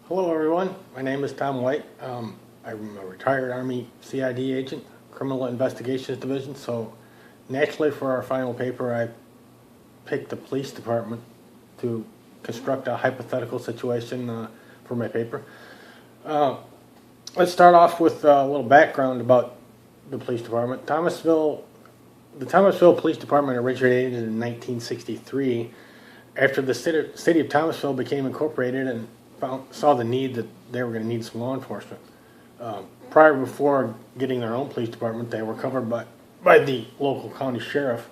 Hello, everyone. My name is Tom White. I'm a retired Army CID agent, Criminal Investigations Division. So, naturally, for our final paper, I picked the police department to construct a hypothetical situation for my paper. Let's start off with a little background about the police department. The Thomasville Police Department originated in 1963 after the city of Thomasville became incorporated and saw the need that they were going to need some law enforcement. Before getting their own police department, they were covered by the local county sheriff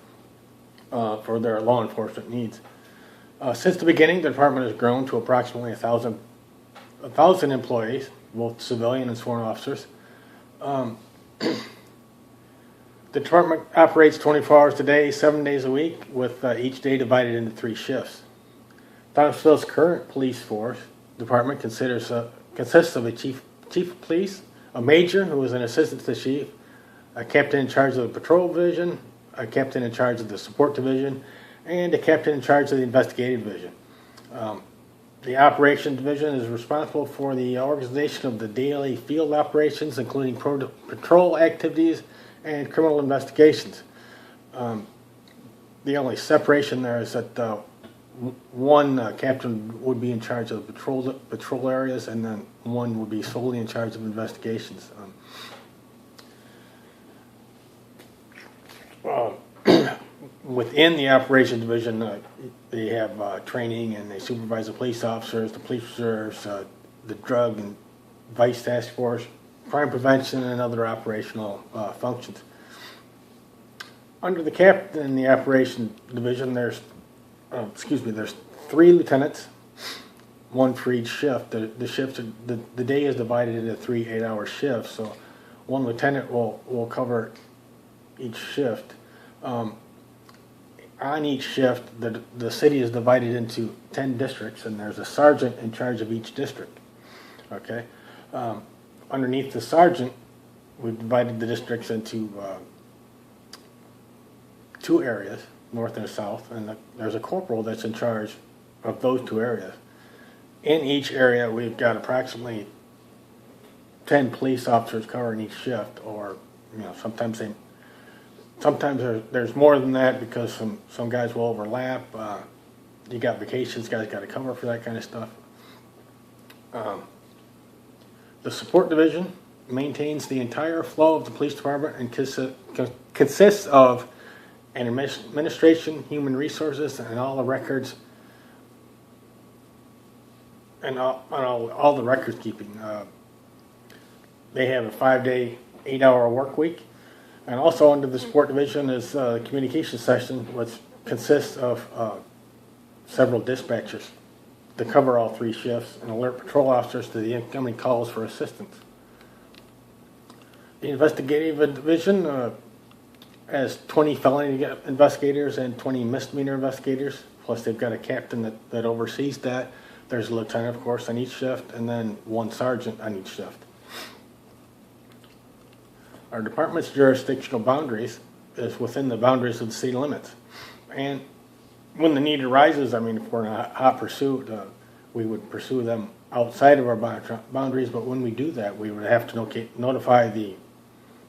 for their law enforcement needs. Since the beginning, the department has grown to approximately 1,000 employees, both civilian and sworn officers. The department operates 24 hours a day, 7 days a week, with each day divided into 3 shifts. Thomasville's current police force department consists of a chief of police, a major who is an assistant to the chief, a captain in charge of the patrol division, a captain in charge of the support division, and a captain in charge of the investigative division. The operations division is responsible for the organization of the daily field operations, including patrol activities and criminal investigations. The only separation there is that one captain would be in charge of patrol areas, and then one would be solely in charge of investigations. Within the operations division, they have training, and they supervise the police officers, the police reserves, the drug and vice task force, crime prevention, and other operational functions. Under the captain in the operations division, there's 3 lieutenants, one for each shift. The day is divided into 3 8-hour shifts, so one lieutenant will cover each shift. On each shift, the city is divided into 10 districts, and there's a sergeant in charge of each district. Okay, underneath the sergeant, we've divided the districts into 2 areas, north and south, and there's a corporal that's in charge of those 2 areas. In each area, we've got approximately 10 police officers covering each shift, or sometimes there's more than that because some guys will overlap. You got vacations, guys got to cover for that kind of stuff. The support division maintains the entire flow of the police department and consists of an administration, human resources, and all the records, and all the records keeping. They have a 5-day, 8-hour work week, and also under the support division is a communication section, which consists of several dispatchers to cover all 3 shifts and alert patrol officers to the incoming calls for assistance. The investigative division has 20 felony investigators and 20 misdemeanor investigators, plus they've got a captain that oversees that. There's a lieutenant, of course, on each shift, and then one sergeant on each shift. Our department's jurisdictional boundaries is within the boundaries of the city limits. And when the need arises, if we're in a hot pursuit, we would pursue them outside of our boundaries, but when we do that, we would have to notify the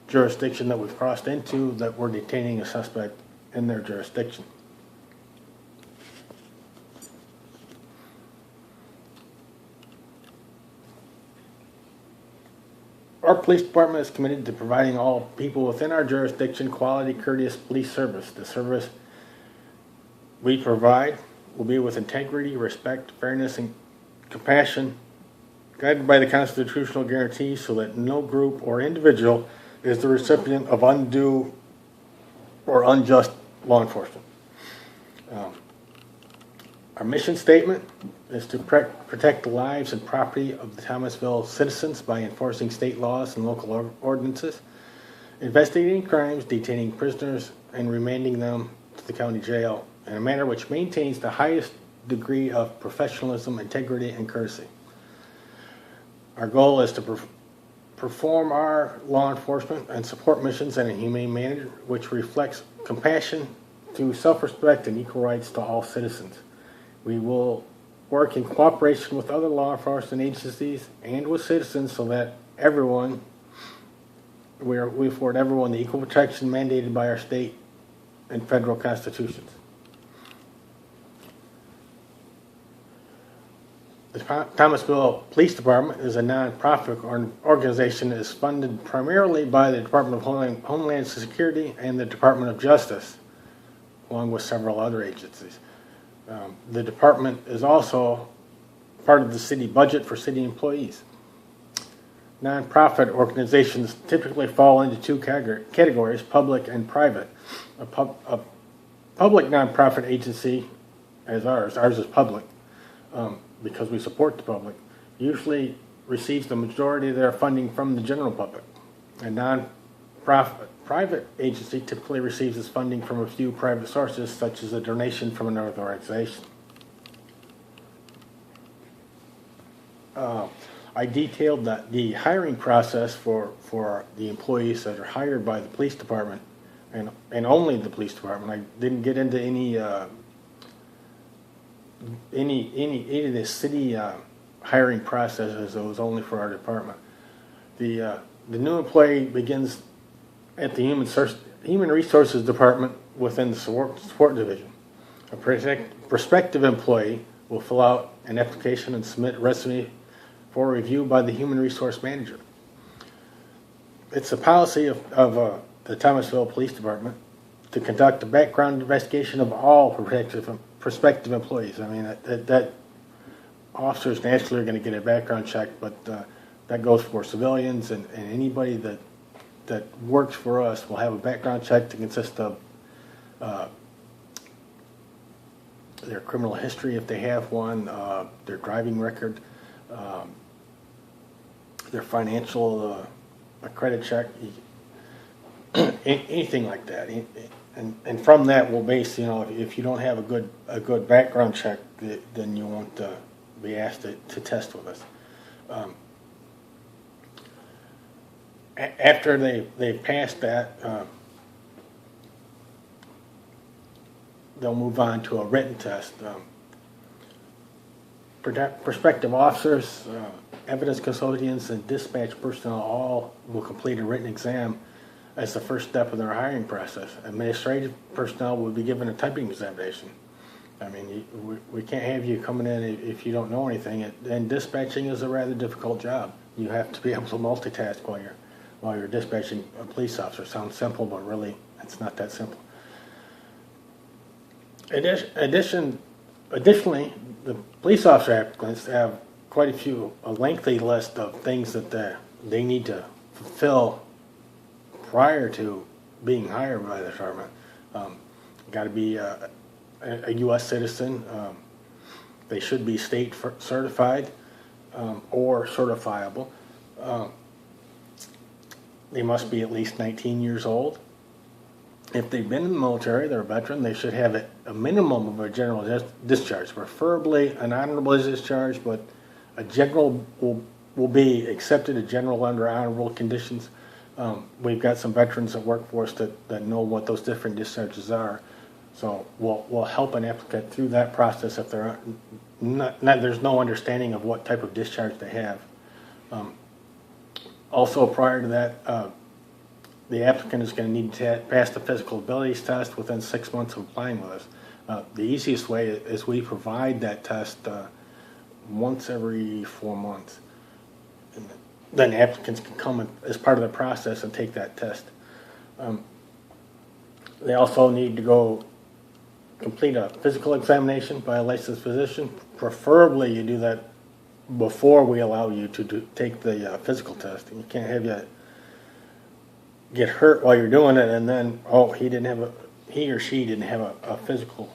jurisdiction that we've crossed into that we're detaining a suspect in their jurisdiction. Our police department is committed to providing all people within our jurisdiction quality, courteous police service. The service we provide will be with integrity, respect, fairness, and compassion, guided by the constitutional guarantees so that no group or individual is the recipient of undue or unjust law enforcement. Our mission statement is to protect the lives and property of the Thomasville citizens by enforcing state laws and local ordinances, investigating crimes, detaining prisoners, and remanding them to the county jail in a manner which maintains the highest degree of professionalism, integrity, and courtesy. Our goal is to perform our law enforcement and support missions in a humane manner which reflects compassion to self-respect and equal rights to all citizens. We will work in cooperation with other law enforcement agencies and with citizens so that we afford everyone the equal protection mandated by our state and federal constitutions. The Thomasville Police Department is a nonprofit organization that is funded primarily by the Department of Homeland Security and the Department of Justice, along with several other agencies. The department is also part of the city budget for city employees. Nonprofit organizations typically fall into two categories, public and private. A public nonprofit agency, as ours is public, because we support the public, usually receives the majority of their funding from the general public. A non-profit private agency typically receives its funding from a few private sources, such as a donation from another organization. I detailed the hiring process for the employees that are hired by the police department, and only the police department. I didn't get into any of the city hiring processes. It was only for our department. The new employee begins at the Human Resources Department within the support division. A prospective employee will fill out an application and submit a resume for review by the Human Resource Manager. It's the policy of the Thomasville Police Department to conduct a background investigation of all prospective employees. I mean, that officers naturally are going to get a background check, but that goes for civilians and anybody that works for us will have a background check to consist of their criminal history, if they have one, their driving record, their financial a credit check, anything like that. And from that, we'll base, if you don't have a good background check, then you won't be asked to test with us. After they've passed that, they'll move on to a written test. Prospective officers, evidence custodians, and dispatch personnel all will complete a written exam as the first step of their hiring process. Administrative personnel will be given a typing examination. I mean, we can't have you coming in if you don't know anything. And dispatching is a rather difficult job. You have to be able to multitask while you're dispatching a police officer. Sounds simple, but really, it's not that simple. Additionally, the police officer applicants have quite a lengthy list of things that they need to fulfill prior to being hired by the department. Got to be a U.S. citizen. They should be state certified or certifiable. They must be at least 19 years old. If they've been in the military, they're a veteran, they should have a minimum of a general discharge, preferably an honorable discharge, but a general will be accepted, a general under honorable conditions. We've got some veterans that work for us that know what those different discharges are. So we'll help an applicant through that process if there's no understanding of what type of discharge they have. Also, prior to that, the applicant is going to need to pass the physical abilities test within 6 months of applying with us. The easiest way is we provide that test once every 4 months. And then applicants can come as part of the process and take that test. They also need to go complete a physical examination by a licensed physician. Preferably you do that before we allow you to take the physical test. You can't have you get hurt while you're doing it and then, he or she didn't have a physical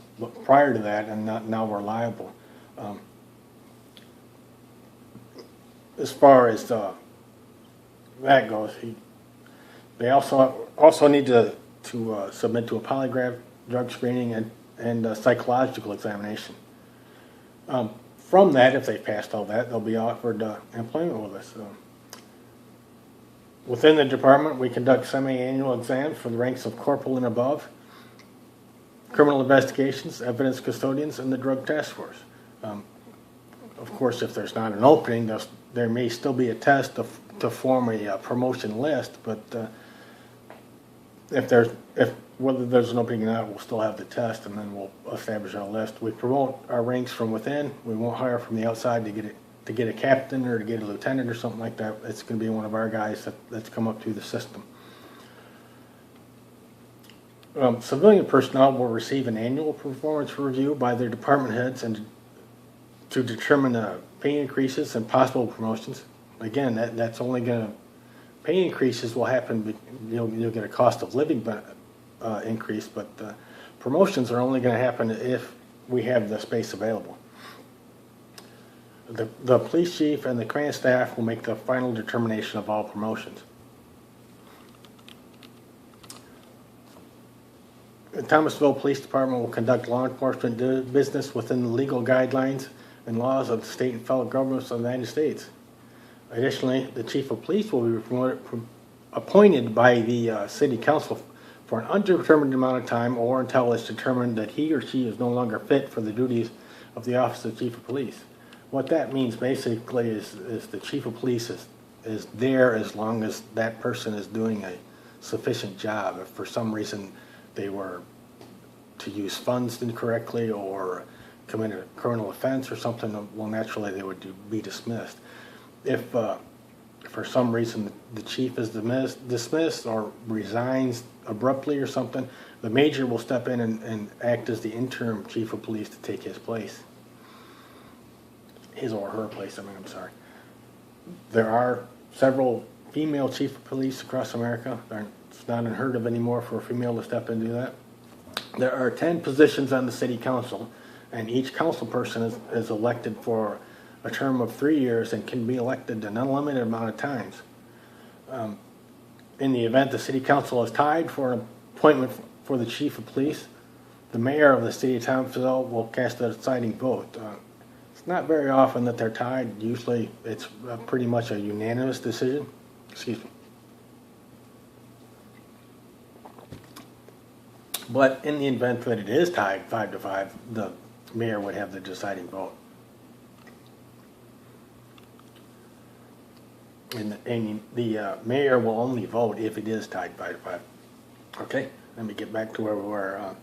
prior to that, and now we're liable. As far as that goes, they also need to submit to a polygraph, drug screening, and a psychological examination. From that, if they passed all that, they'll be offered employment with us. Within the department, we conduct semi-annual exams for the ranks of corporal and above, criminal investigations, evidence custodians, and the drug task force. Of course, if there's not an opening, there may still be a test to form a promotion list, but if whether there's an opening or not, we'll still have the test, and then we'll establish our list. We promote our ranks from within. We won't hire from the outside to get a captain or to get a lieutenant or something like that. It's going to be one of our guys that's come up through the system. Civilian personnel will receive an annual performance review by their department heads and to determine pay increases and possible promotions. Again, that's only going to, pay increases will happen, you'll get a cost of living increase, but promotions are only going to happen if we have the space available. The police chief and the command staff will make the final determination of all promotions. The Thomasville Police Department will conduct law enforcement business within the legal guidelines and laws of the state and federal governments of the United States. Additionally, the chief of police will be appointed by the city council for an undetermined amount of time or until it's determined that he or she is no longer fit for the duties of the office of chief of police. What that means basically is the chief of police is there as long as that person is doing a sufficient job. If for some reason they were to use funds incorrectly or commit a criminal offense or something, well, naturally they would be dismissed. If for some reason the chief is dismissed or resigns abruptly or something, the major will step in and act as the interim chief of police to take his place. His or her place, I'm sorry. There are several female chief of police across America. It's not unheard of anymore for a female to step in and do that. There are 10 positions on the city council, and each council person is elected for a term of 3 years and can be elected an unlimited amount of times. In the event the city council is tied for an appointment for the chief of police, the mayor of the city of Thomasville will cast a deciding vote. It's not very often that they're tied. Usually it's pretty much a unanimous decision. Excuse me. But in the event that it is tied 5-5, the mayor would have the deciding vote. And the mayor will only vote if it is tied 5-5. Okay, let me get back to where we were.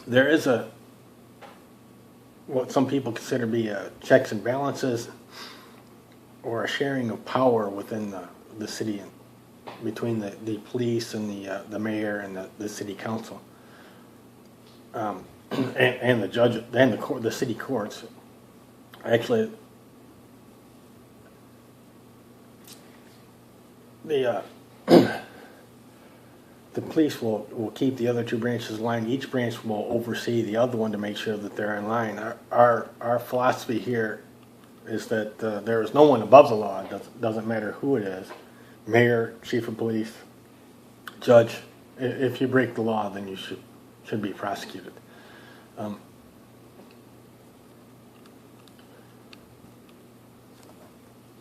There is what some people consider to be checks and balances or a sharing of power within the city between the police and the mayor and the city council, and the judge and the city courts. Actually, the police will keep the other two branches in line. Each branch will oversee the other one to make sure that they're in line. Our philosophy here is that there is no one above the law. It doesn't matter who it is. Mayor, chief of police, judge. If you break the law, then you should be prosecuted.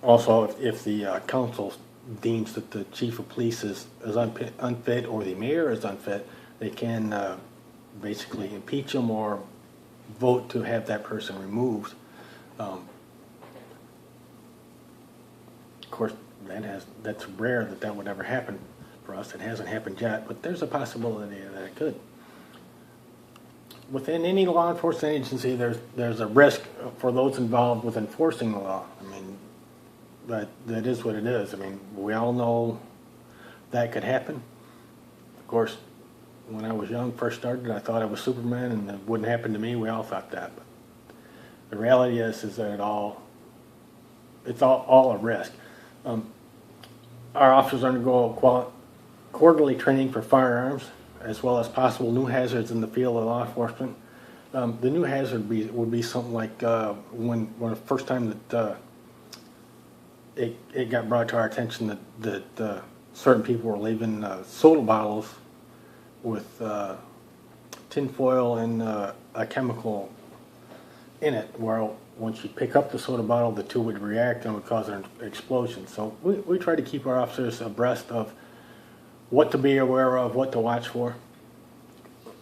Also, if the council deems that the chief of police is unfit or the mayor is unfit, they can basically impeach him or vote to have that person removed. Of course, that's rare that would ever happen for us. It hasn't happened yet, but there's a possibility that it could. Within any law enforcement agency, there's a risk for those involved with enforcing the law. I mean, that is what it is. I mean, we all know that could happen. Of course, when I was young, first started, I thought I was Superman and it wouldn't happen to me. We all thought that, but the reality is that it's all a risk. Our officers undergo quarterly training for firearms, as well as possible new hazards in the field of law enforcement. The new hazard would be something like when the first time that it got brought to our attention that certain people were leaving soda bottles with tin foil and a chemical in it, where once you pick up the soda bottle, the two would react and would cause an explosion. So we try to keep our officers abreast of what to be aware of, what to watch for.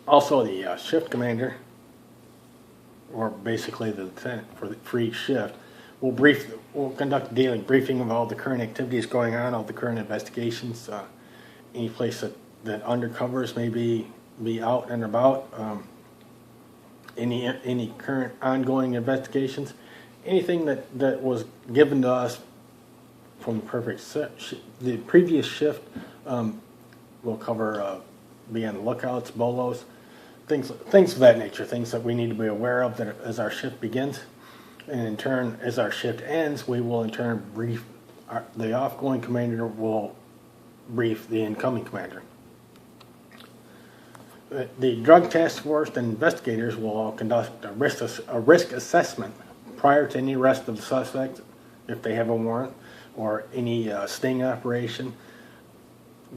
Also, the shift commander or basically the lieutenant for each shift, we'll conduct a daily briefing of all the current activities going on, all the current investigations, any place that undercovers may be out and about, any current ongoing investigations, anything that was given to us from the previous shift. We'll cover be on the lookouts, bolos, things of that nature, things that we need to be aware of that as our shift begins. And in turn, as our shift ends, we will in turn brief the offgoing commander will brief the incoming commander. The drug task force and investigators will all conduct a risk assessment prior to any arrest of the suspect, if they have a warrant, or any sting operation.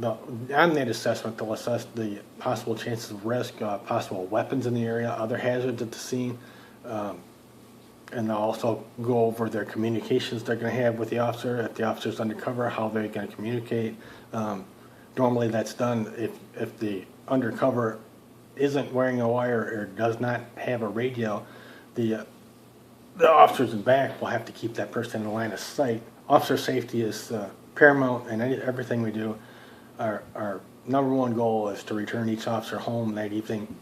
On that assessment, they'll assess the possible chances of risk, possible weapons in the area, other hazards at the scene, and they'll also go over their communications they're going to have with the officer. If the officer's undercover, how they're going to communicate. Normally that's done if the undercover isn't wearing a wire or does not have a radio, the officers in back will have to keep that person in the line of sight. Officer safety is paramount in everything we do. Our number one goal is to return each officer home that evening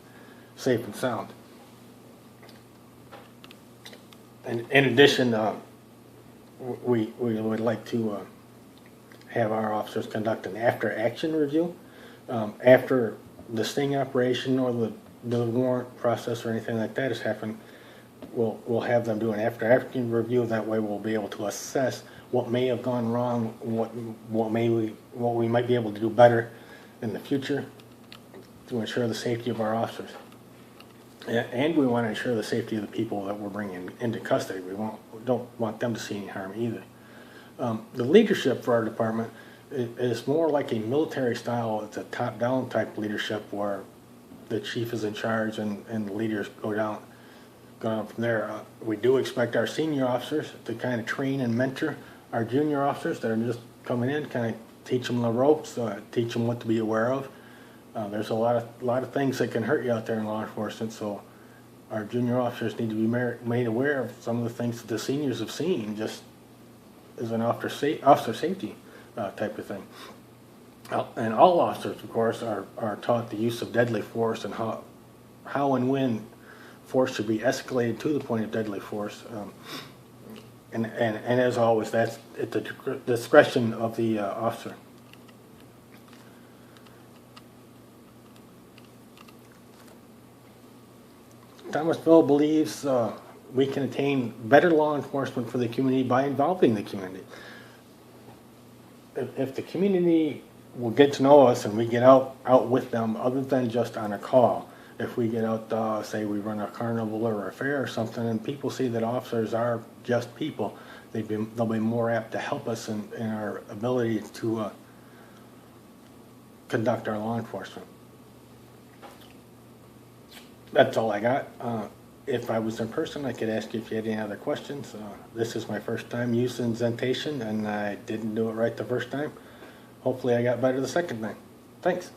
safe and sound. And in addition, we would like to have our officers conduct an after-action review. After the sting operation or the warrant process or anything like that has happened, we'll have them do an after-action review. That way we'll be able to assess what may have gone wrong, what we might be able to do better in the future to ensure the safety of our officers. And we want to ensure the safety of the people that we're bringing into custody. We don't want them to see any harm either. The leadership for our department is more like a military style. It's a top-down type leadership where the chief is in charge and the leaders go down from there. We do expect our senior officers to kind of train and mentor our junior officers that are just coming in, kind of teach them the ropes, teach them what to be aware of. There's a lot of things that can hurt you out there in law enforcement, so our junior officers need to be made aware of some of the things that the seniors have seen, just as an officer safety type of thing. And all officers, of course, are taught the use of deadly force and how and when force should be escalated to the point of deadly force. And as always, that's at the discretion of the officer. Thomasville believes we can attain better law enforcement for the community by involving the community. If the community will get to know us and we get out with them, other than just on a call, if we get out, say we run a carnival or a fair or something, and people see that officers are just people, they'll be more apt to help us in our ability to conduct our law enforcement. That's all I got. If I was in person, I could ask you if you had any other questions. This is my first time using Zentation, and I didn't do it right the first time. Hopefully I got better the second time. Thanks.